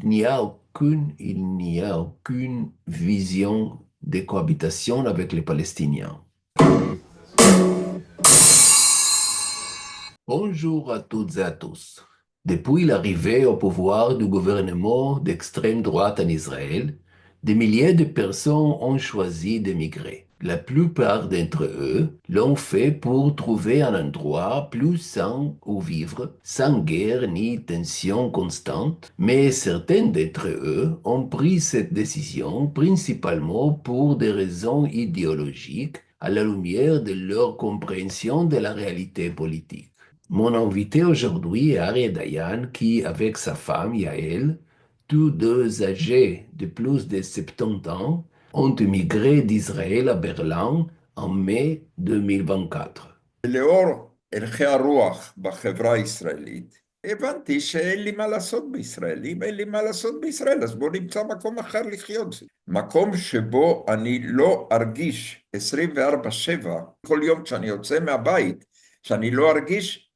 il n'y a aucune vision de cohabitation avec les Palestiniens. Bonjour à toutes et à tous. Depuis l'arrivée au pouvoir du gouvernement d'extrême droite en Israël, des milliers de personnes ont choisi d'émigrer. La plupart d'entre eux l'ont fait pour trouver un endroit plus sain où vivre, sans guerre ni tension constante, mais certains d'entre eux ont pris cette décision principalement pour des raisons idéologiques à la lumière de leur compréhension de la réalité politique. Mon invité aujourd'hui est Aryeh Dayan qui, avec sa femme Yael, tous deux âgés de plus de 70 ans, ont émigré d'Israël à Berlin en mai 2024. לאור ערכי הרוח בחברה הישראלית, הבנתי שאין לי מה לעשות בישראל. אם אין לי מה לעשות בישראל, אז בואו נמצא מקום אחר לחיות. מקום שבו אני לא ארגיש 24/7, כל יום כשאני יוצא מהבית, שאני לא ארגיש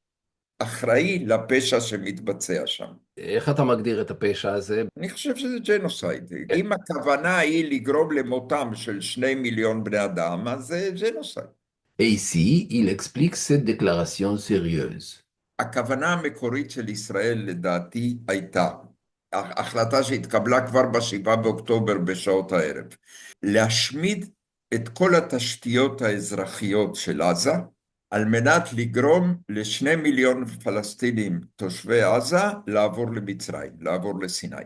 אחראי לפשע שמתבצע שם. איך אתה מגדיר את הפשע הזה? אני חושב שזה ג'נוסייד. אם הכוונה היא לגרום למותם של 2 מיליון בני אדם, אז זה ג'נוסייד. Et ici, il explique cette déclaration sérieuse. הכוונה המקורית של ישראל לדעתי הייתה, החלטה שהתקבלה כבר ב7 באוקטובר בשעות הערב, להשמיד את כל התשתיות האזרחיות של עזה, על מנת לגרום ל2 מיליון פלסטינים תושבי עזה לעבור למצרים, לעבור לסיני.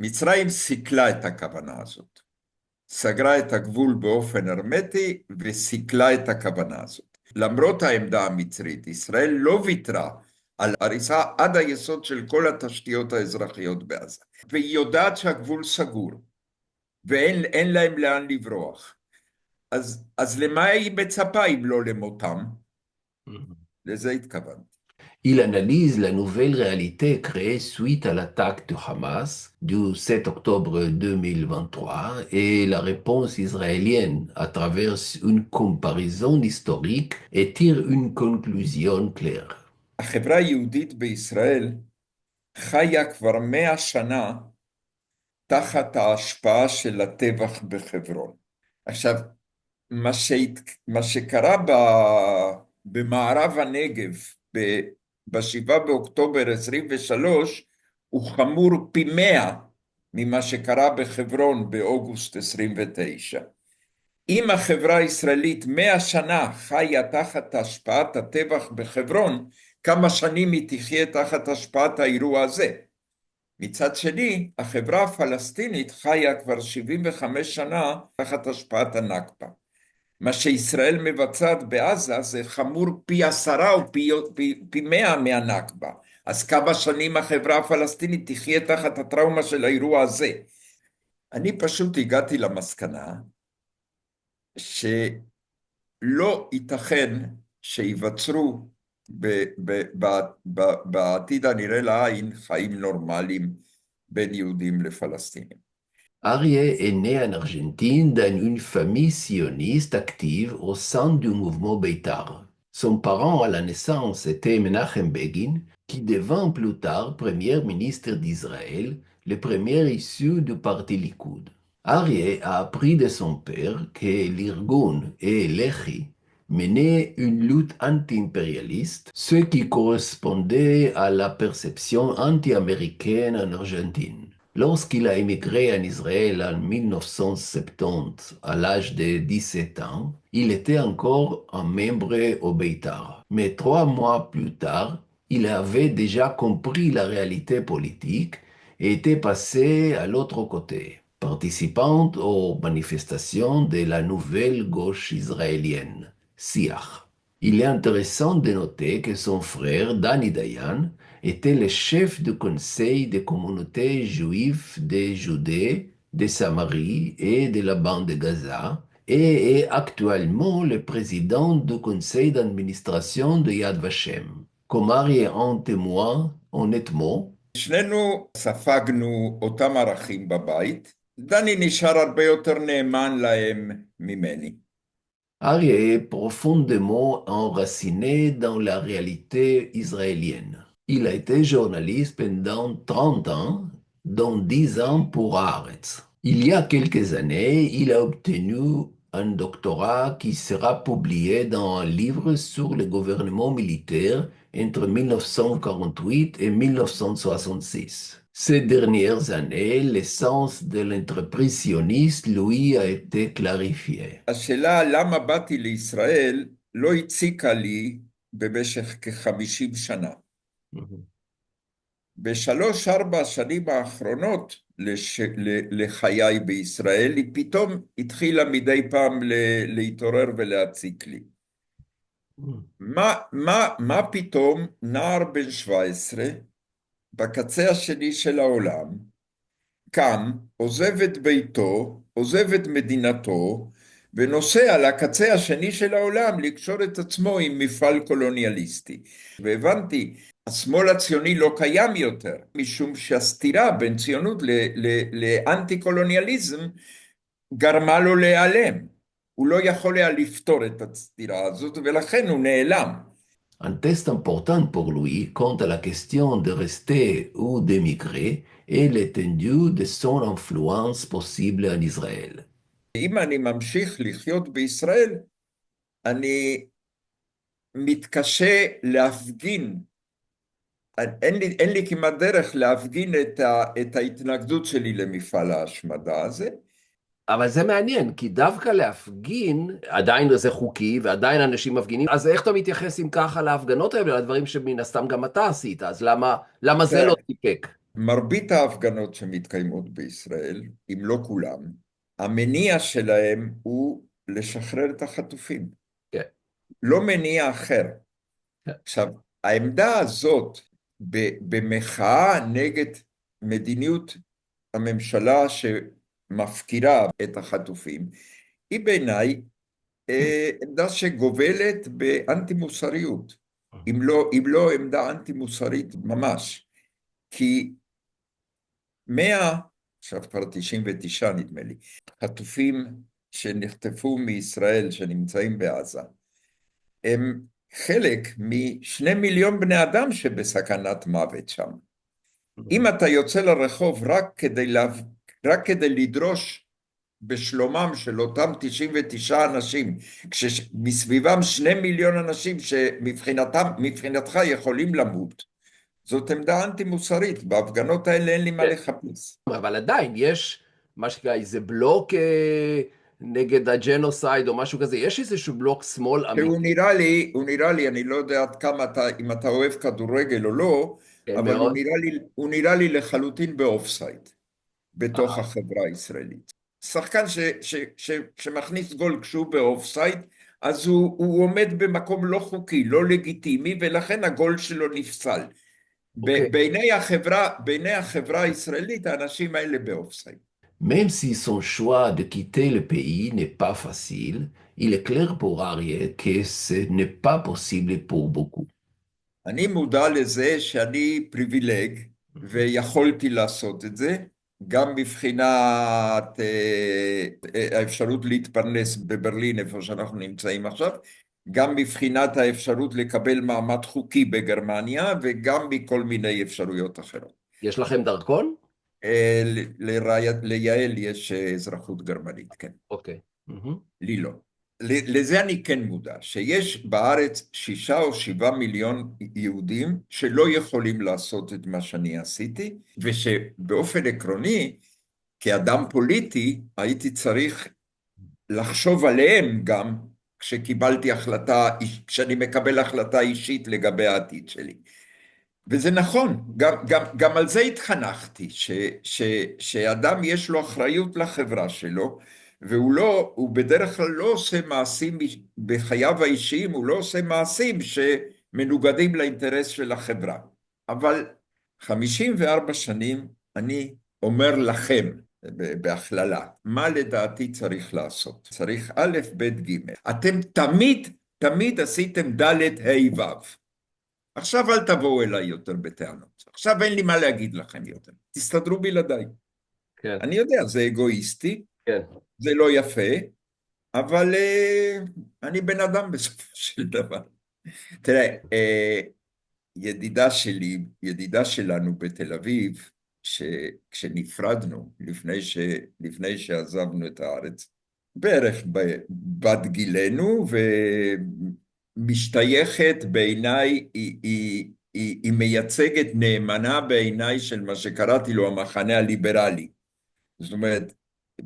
מצרים סיכלה את הכוונה הזאת, סגרה את הגבול באופן הרמטי וסיכלה את הכוונה הזאת. למרות העמדה המצרית, ישראל לא ויתרה על הריסה עד היסוד של כל התשתיות האזרחיות בעזה. והיא יודעת שהגבול סגור, ואין להם לאן לברוח. אז למה היא מצפה אם לא למותם? לזה התכוונתי. Il analyse la nouvelle réalité créée suite à l'attaque du Hamas du 7 octobre 2023 et la réponse israélienne à travers une comparaison historique et tire une conclusion claire. החברה היהודית בישראל חיה כבר 100 שנה תחת ההשפעה של הטבח בחברון. עכשיו, מה שקרה במערב הנגב ב7 באוקטובר 23 הוא חמור פי 100 ממה שקרה בחברון באוגוסט 29. אם החברה הישראלית 100 שנה חיה תחת השפעת הטבח בחברון, כמה שנים היא תחיה תחת השפעת האירוע הזה? מצד שני, החברה הפלסטינית חיה כבר 75 שנה תחת השפעת הנכבה. מה שישראל מבצעת בעזה זה חמור פי 10 או פי 100 מהנכבה. אז כמה שנים החברה הפלסטינית תחיה תחת הטראומה של האירוע הזה? אני פשוט הגעתי למסקנה שלא ייתכן שיווצרו בעתיד הנראה לעין חיים נורמליים בין יהודים לפלסטינים. Aryeh est né en Argentine dans une famille sioniste active au sein du mouvement Beitar. Son parent à la naissance était Menachem Begin, qui devint plus tard premier ministre d'Israël, le premier issu du parti Likoud. Aryeh a appris de son père que l'Irgun et l'Echi menaient une lutte anti-impérialiste, ce qui correspondait à la perception anti-américaine en Argentine. Lorsqu'il a émigré en Israël en 1970, à l'âge de 17 ans, il était encore un membre au Beitar. Mais 3 mois plus tard, il avait déjà compris la réalité politique et était passé à l'autre côté, participant aux manifestations de la nouvelle gauche israélienne, SIAH. Il est intéressant de noter que son frère, Dani Dayan, était le chef du conseil des communautés juives de Judée, de Samarie et de la bande de Gaza, et est actuellement le président du conseil d'administration de Yad Vashem. Comme Aryeh en témoigne honnêtement, שנינו ספגנו אותם ערכים בבית, דני נשאר הרבה יותר נאמן להם ממני. Aryeh est profondément enraciné dans la réalité israélienne. Il a été journaliste pendant 30 ans dans 10 ans pour Haaretz. Il y a quelques années, il a obtenu un doctorat qui sera publié dans un livre sur le gouvernement militaire entre 1948 et 1966. Ces dernières années, l'essence de l'entreprise sioniste, lui, a été clarifiée. השאלה למה באתי לישראל לא הציקה לי במשך כ-50 שנה. Mhm. בשלוש-ארבע השנים האחרונות לחיי בישראל, היא פתאום התחילה מדי פעם להתעורר ולהציק לי. מה פתאום נער בן 17, בקצה השני של העולם, קם, עוזב את ביתו, עוזב את מדינתו, ונוסע לקצה השני של העולם לקשור את עצמו עם מפעל קולוניאליסטי. והבנתי, השמאל הציוני לא קיים יותר, משום שהסתירה בין ציונות לאנטי קולוניאליזם גרמה לו להיעלם. הוא לא יכול היה לפתור את הסתירה הזאת, ולכן הוא נעלם. Un test important pour lui quant à la question de rester ou d'émigrer est l'étendue de son influence possible en Israël. אם אני ממשיך לחיות בישראל, אני מתקשה להפגין, אין לי כמעט דרך להפגין את ההתנגדות שלי למפעל ההשמדה הזה. אבל זה מעניין, כי דווקא להפגין, עדיין זה חוקי, ועדיין אנשים מפגינים, אז איך אתה מתייחס אם ככה להפגנות האלה, לדברים שמן הסתם גם אתה עשית, אז למה זה לא סיפק? מרבית ההפגנות שמתקיימות בישראל, אם לא כולם, המניע שלהם הוא לשחרר את החטופים. כן. לא מניע אחר. כן. עכשיו, העמדה הזאת במחאה נגד מדיניות הממשלה שמפקירה את החטופים, היא בעיניי עמדה שגובלת באנטי מוסריות, אם לא עמדה אנטי מוסרית ממש, כי 100, עכשיו כבר 99 נדמה לי, חטופים שנחטפו מישראל שנמצאים בעזה, הם חלק מ2 מיליון בני אדם שבסכנת מוות שם. אם אתה יוצא לרחוב רק כדי לדרוש בשלומם של אותם 99 אנשים, כשמסביבם 2 מיליון אנשים שמבחינתך יכולים למות, זאת עמדה אנטי מוסרית, בהפגנות האלה אין לי מה לחפש. אבל עדיין יש מה שנקרא איזה בלוק נגד הג'נוסייד או משהו כזה, יש איזשהו בלוק שמאל אמיתי. הוא נראה לי, אני לא יודע עד כמה אם אתה אוהב כדורגל או לא, אבל הוא נראה לי לחלוטין באופסייד, בתוך החברה הישראלית. שחקן שמכניס גול כשהוא באופסייד, אז הוא עומד במקום לא חוקי, לא לגיטימי, ולכן הגול שלו נפסל. בעיני החברה הישראלית, האנשים האלה באופסייד. Même si son choix de quitter le pays n'est pas facile, il est clair pour Ariel que ce n'est pas possible pour beaucoup. אני מודע לזה שאני פריבילג, ויכולתי לעשות את זה, גם מבחינת האפשרות להתפרנס בברלין, איפה שאנחנו נמצאים עכשיו, גם מבחינת האפשרות לקבל מעמד חוקי בגרמניה, וגם מכל מיני אפשרויות אחרות. יש לכם דרכון? ליעל יש אזרחות גרמנית, כן. אוקיי. לי לא. לזה אני כן מודע, שיש בארץ 6 או 7 מיליון יהודים שלא יכולים לעשות את מה שאני עשיתי, ושבאופן עקרוני, כאדם פוליטי, הייתי צריך לחשוב עליהם גם כשאני מקבל החלטה אישית לגבי העתיד שלי. וזה נכון, גם על זה התחנכתי, שאדם יש לו אחריות לחברה שלו, הוא בדרך כלל לא עושה מעשים בחייו האישיים, הוא לא עושה מעשים שמנוגדים לאינטרס של החברה. אבל 54 שנים אני אומר לכם, בהכללה, מה לדעתי צריך לעשות? צריך א', ב', ג'. אתם תמיד עשיתם ד', ה', ו'. עכשיו אל תבואו אליי יותר בטענות. עכשיו אין לי מה להגיד לכם יותר. תסתדרו בלעדיי. כן. אני יודע, זה אגואיסטי, כן. זה לא יפה, אבל אני בן אדם בסופו של דבר. תראה, ידידה שלנו בתל אביב, כשנפרדנו, לפני שעזבנו את הארץ, בערך בת גילנו, ומשתייכת בעיניי, היא מייצגת נאמנה בעיניי של מה שקראתי לו המחנה הליברלי. זאת אומרת,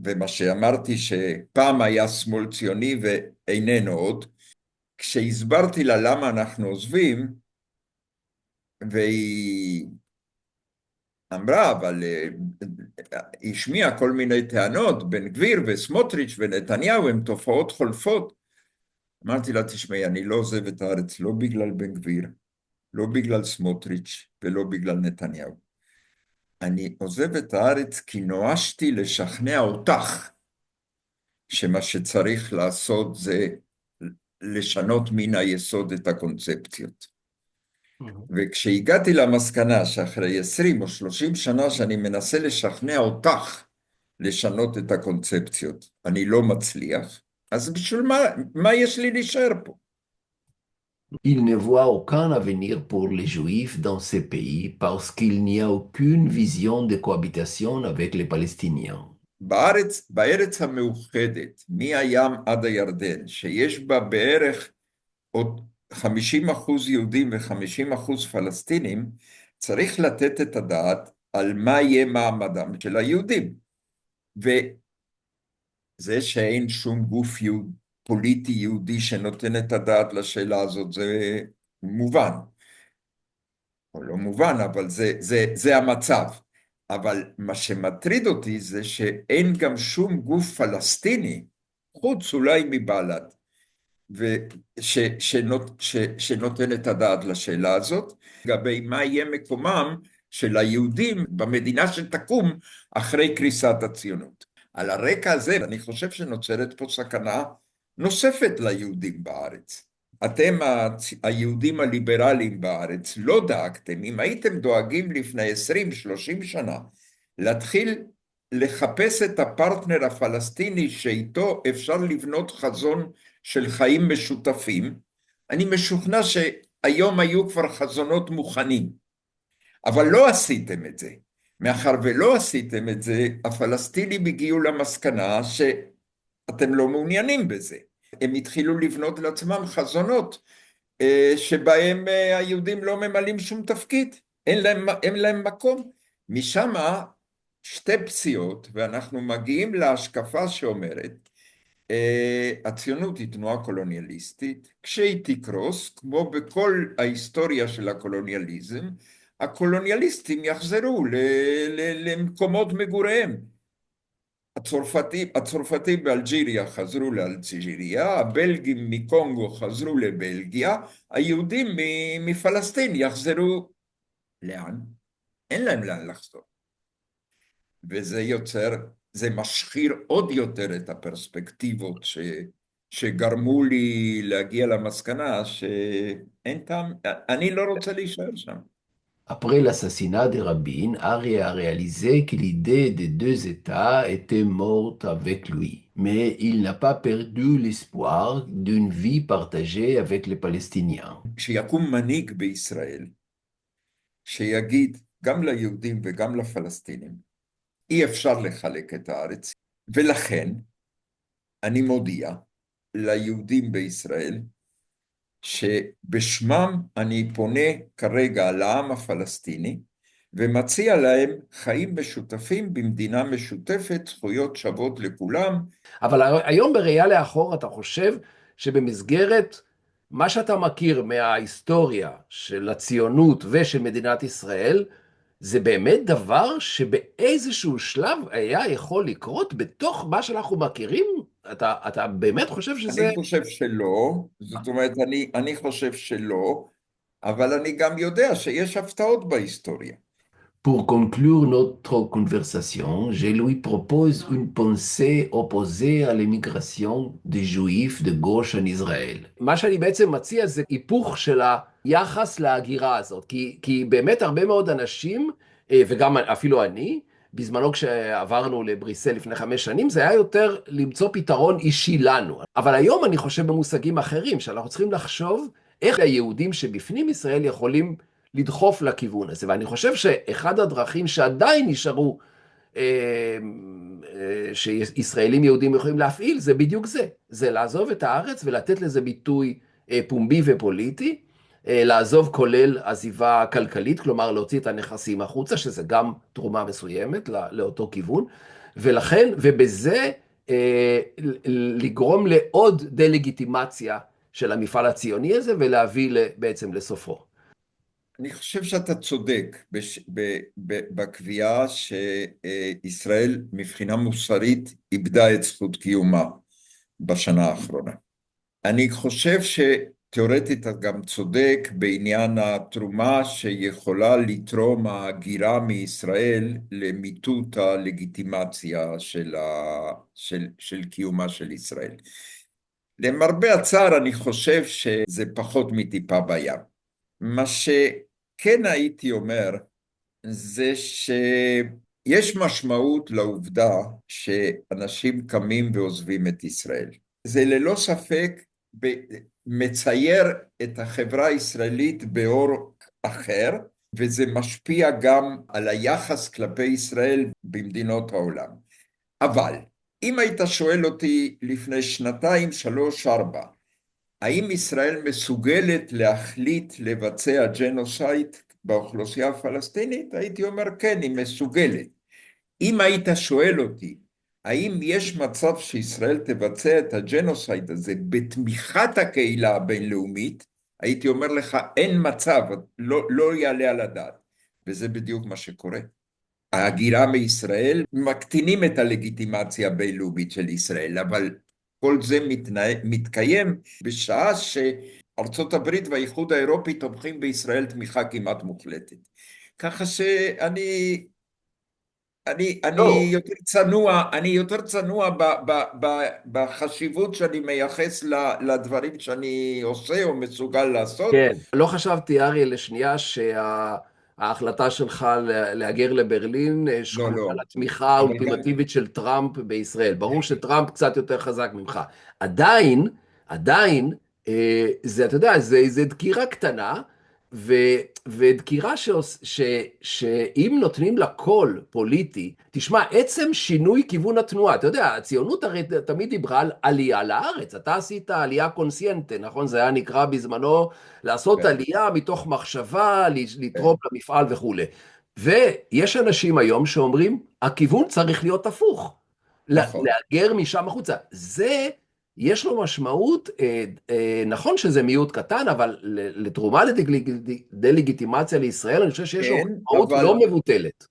ומה שאמרתי שפעם היה שמאל ציוני ואיננו עוד, כשהסברתי לה למה אנחנו עוזבים, והיא אמרה, אבל השמיעה כל מיני טענות, בן גביר וסמוטריץ' ונתניהו הם תופעות חולפות. אמרתי לה, תשמעי, אני לא עוזב את הארץ, לא בגלל בן גביר, לא בגלל סמוטריץ' ולא בגלל נתניהו. אני עוזב את הארץ כי נואשתי לשכנע אותך, שמה שצריך לעשות זה לשנות מן היסוד את הקונספציות. וכשהגעתי למסקנה שאחרי 20 או 30 שנה שאני מנסה לשכנע אותך לשנות את הקונספציות, אני לא מצליח, אז בשביל מה יש לי להישאר פה? Il ne voit aucun avenir pour les Juifs dans ces pays parce qu'il n'y a aucune vision de cohabitation avec les Palestiniens. בארץ המאוחדת, מהים עד הירדן, שיש בה בערך עוד 50% יהודים ו50% פלסטינים, צריך לתת את הדעת על מה יהיה מעמדם של היהודים. וזה שאין שום גוף פוליטי יהודי שנותן את הדעת לשאלה הזאת, זה מובן. או לא מובן, אבל זה המצב. אבל מה שמטריד אותי זה שאין גם שום גוף פלסטיני, חוץ אולי מבל"ד, שנותן את הדעת לשאלה הזאת, לגבי מה יהיה מקומם של היהודים במדינה שתקום אחרי קריסת הציונות. על הרקע הזה אני חושב שנוצרת פה סכנה נוספת ליהודים בארץ. אתם היהודים הליברליים בארץ לא דאגתם, אם הייתם דואגים לפני 20-30 שנה, להתחיל לחפש את הפרטנר הפלסטיני שאיתו אפשר לבנות חזון של חיים משותפים, אני משוכנע שהיום היו כבר חזונות מוכנים, אבל לא עשיתם את זה. מאחר ולא עשיתם את זה, הפלסטינים הגיעו למסקנה שאתם לא מעוניינים בזה. הם התחילו לבנות לעצמם חזונות שבהם היהודים לא ממלאים שום תפקיד, אין להם מקום. משם שתי פסיעות, ואנחנו מגיעים להשקפה שאומרת, הציונות היא תנועה קולוניאליסטית, כשהיא תקרוס, כמו בכל ההיסטוריה של הקולוניאליזם, הקולוניאליסטים יחזרו למקומות מגוריהם. הצרפתים באלג'יריה חזרו לאלג'יריה, הבלגים מקונגו חזרו לבלגיה, היהודים מפלסטין יחזרו לאן? אין להם לאן לחזור. וזה יוצר, זה משחיר עוד יותר את הפרספקטיבות שגרמו לי להגיע למסקנה שאין טעם, אני לא רוצה להישאר שם. Après l'assassinat de Rabin, Ari a réalisé que l'idée des deux États était morte avec lui, mais il n'a pas perdu l'espoir d'une vie partagée avec les Palestiniens. כשיקום מנהיג בישראל, שיגיד גם ליהודים וגם לפלסטינים, אי אפשר לחלק את הארץ, ולכן אני מודיע ליהודים בישראל, שבשמם אני פונה כרגע לעם הפלסטיני, ומציע להם חיים משותפים במדינה משותפת, זכויות שוות לכולם. אבל היום בראייה לאחור אתה חושב שבמסגרת מה שאתה מכיר מההיסטוריה של הציונות ושל מדינת ישראל, זה באמת דבר שבאיזשהו שלב היה יכול לקרות בתוך מה שאנחנו מכירים? אתה באמת חושב שזה... אני חושב שלא, זאת אומרת, אני חושב שלא, אבל אני גם יודע שיש הפתעות בהיסטוריה. Pour conclure notre conversation, je lui propose une pensée opposée à l'émigration des Juifs de gauche en Israël. מה שאני בעצם מציע זה היפוך של היחס להגירה הזאת, כי באמת הרבה מאוד אנשים, וגם אפילו אני, בזמנו כשעברנו לבריסל לפני 5 שנים, זה היה יותר למצוא פתרון אישי לנו. אבל היום אני חושב במושגים אחרים, שאנחנו צריכים לחשוב איך היהודים שבפנים ישראל יכולים לדחוף לכיוון הזה. ואני חושב שאחד הדרכים שעדיין נשארו, שישראלים יהודים יכולים להפעיל, זה בדיוק זה. זה לעזוב את הארץ ולתת לזה ביטוי פומבי ופוליטי, לעזוב כולל עזיבה כלכלית, כלומר להוציא את הנכסים החוצה, שזה גם תרומה מסוימת לאותו כיוון, ולכן, ובזה לגרום לעוד דה-לגיטימציה של המפעל הציוני הזה, ולהביא בעצם לסופו. אני חושב שאתה צודק בקביעה שישראל מבחינה מוסרית איבדה את זכות קיומה בשנה האחרונה. אני חושב שתיאורטית אתה גם צודק בעניין התרומה שיכולה לתרום ההגירה מישראל למיטוט הלגיטימציה של קיומה של ישראל. למרבה הצער אני חושב שזה פחות מטיפה בים. מה שכן הייתי אומר זה שיש משמעות לעובדה שאנשים קמים ועוזבים את ישראל. זה ללא ספק מצייר את החברה הישראלית באור אחר, וזה משפיע גם על היחס כלפי ישראל במדינות העולם. אבל אם היית שואל אותי לפני 2, 3, 4, האם ישראל מסוגלת להחליט לבצע ג'נוסייד באוכלוסייה הפלסטינית? הייתי אומר כן, היא מסוגלת. אם היית שואל אותי, האם יש מצב שישראל תבצע את הג'נוסייד הזה בתמיכת הקהילה הבינלאומית? הייתי אומר לך, אין מצב, לא יעלה על הדעת. וזה בדיוק מה שקורה. ההגירה מישראל מקטינים את הלגיטימציה הבינלאומית של ישראל, אבל כל זה מתקיים בשעה שארצות הברית והאיחוד האירופי תומכים בישראל תמיכה כמעט מוחלטת. ככה שאני לא. יותר צנוע בחשיבות שאני מייחס לדברים שאני עושה או מסוגל לעשות. כן, לא חשבתי, אריה, לשנייה שההחלטה שלך להגר לברלין לא, שקולה לא. לתמיכה אבל גם, האולטימטיבית של טראמפ בישראל. ברור שטראמפ קצת יותר חזק ממך. עדיין, זה, אתה יודע, זה דקירה קטנה, ודקירה שאם נותנים לה קול פוליטי, תשמע, עצם שינוי כיוון התנועה, אתה יודע, הציונות הרי תמיד דיברה על עלייה לארץ, אתה עשית עלייה קונסיינטה, נכון? זה היה נקרא בזמנו לעשות כן, עלייה מתוך מחשבה, לתרום כן, למפעל וכולי. ויש אנשים היום שאומרים, הכיוון צריך להיות הפוך, נכון. להגר משם החוצה. זה יש לו משמעות, נכון שזה מיעוט קטן, אבל לתרומה לדה-לגיטימציה לישראל, אני חושב שיש לו כן, משמעות אבל לא מבוטלת.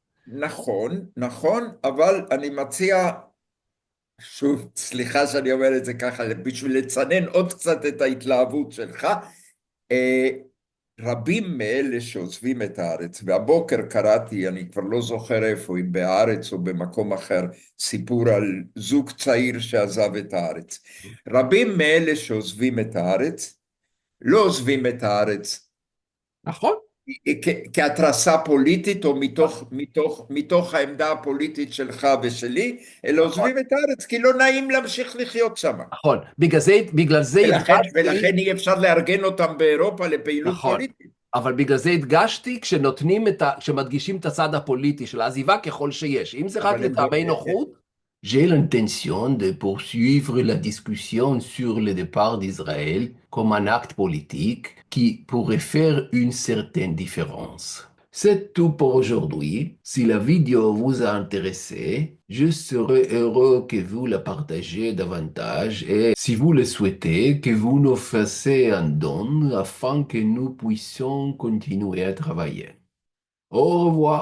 נכון, אבל אני מציע, שוב, סליחה שאני אומר את זה ככה, בשביל לצנן עוד קצת את ההתלהבות שלך, אה, רבים מאלה שעוזבים את הארץ, והבוקר קראתי, אני כבר לא זוכר איפה, אם בהארץ או במקום אחר, סיפור על זוג צעיר שעזב את הארץ. רבים מאלה שעוזבים את הארץ, לא עוזבים את הארץ נכון? כהתרסה פוליטית או מתוך העמדה הפוליטית שלך ושלי, אלא נכון, עוזבים את הארץ כי לא נעים להמשיך לחיות שם. נכון. בגלל זה הדגשתי, ולכן אי אפשר לארגן אותם באירופה לפעילות נכון, פוליטית. אבל בגלל זה הדגשתי כשמדגישים את הצד הפוליטי של העזיבה ככל שיש. אם זה רק אבל הם גם, לטעמי נוחות, j'ai l'intention de poursuivre la discussion sur le départ d'Israël comme un acte politique qui pourrait faire une certaine différence. C'est tout pour aujourd'hui. Si la vidéo vous a intéressé, je serai heureux que vous la partagez davantage et si vous le souhaitez, que vous nous fassiez un don afin que nous puissions continuer à travailler. Au revoir.